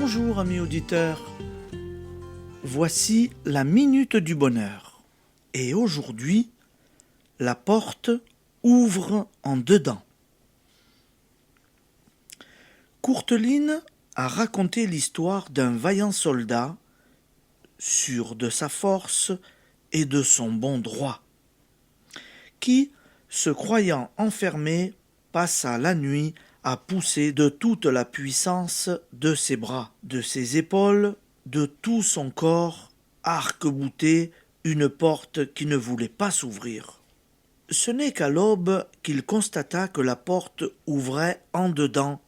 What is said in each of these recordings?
Bonjour amis auditeurs, voici la Minute du Bonheur. Et aujourd'hui, la porte ouvre en dedans. Courteline a raconté l'histoire d'un vaillant soldat, sûr de sa force et de son bon droit, qui, se croyant enfermé, passa la nuit à pousser de toute la puissance de ses bras, de ses épaules, de tout son corps, arc-bouté, une porte qui ne voulait pas s'ouvrir. Ce n'est qu'à l'aube qu'il constata que la porte ouvrait en dedans.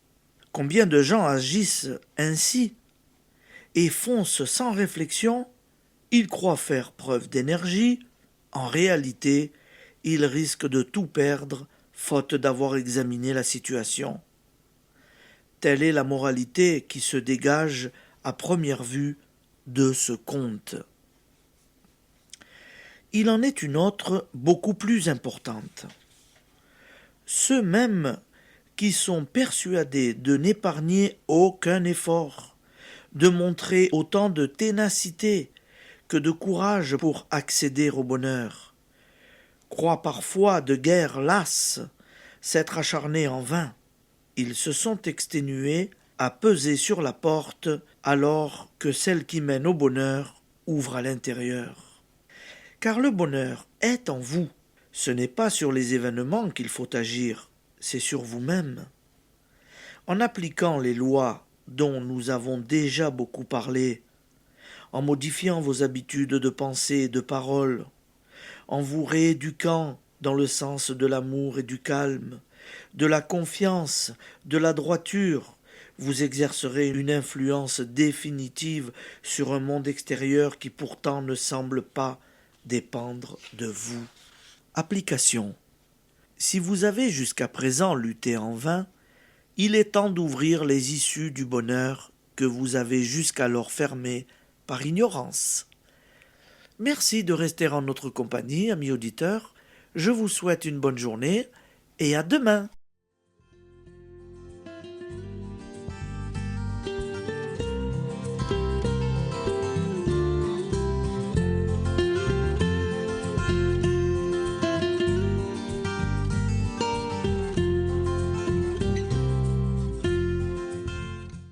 Combien de gens agissent ainsi et foncent sans réflexion? Ils croient faire preuve d'énergie. En réalité, ils risquent de tout perdre, faute d'avoir examiné la situation. Telle est la moralité qui se dégage à première vue de ce conte. Il en est une autre beaucoup plus importante. Ceux mêmes qui sont persuadés de n'épargner aucun effort, de montrer autant de ténacité que de courage pour accéder au bonheur, croient parfois de guerre lasse s'être acharnés en vain. Ils se sont exténués à peser sur la porte alors que celle qui mène au bonheur ouvre à l'intérieur. Car le bonheur est en vous. Ce n'est pas sur les événements qu'il faut agir, c'est sur vous-même. En appliquant les lois dont nous avons déjà beaucoup parlé, en modifiant vos habitudes de pensée et de parole, en vous rééduquant dans le sens de l'amour et du calme, de la confiance, de la droiture, vous exercerez une influence définitive sur un monde extérieur qui pourtant ne semble pas dépendre de vous. Application. Si vous avez jusqu'à présent lutté en vain, il est temps d'ouvrir les issues du bonheur que vous avez jusqu'alors fermées par ignorance. Merci de rester en notre compagnie, amis auditeurs. Je vous souhaite une bonne journée et à demain.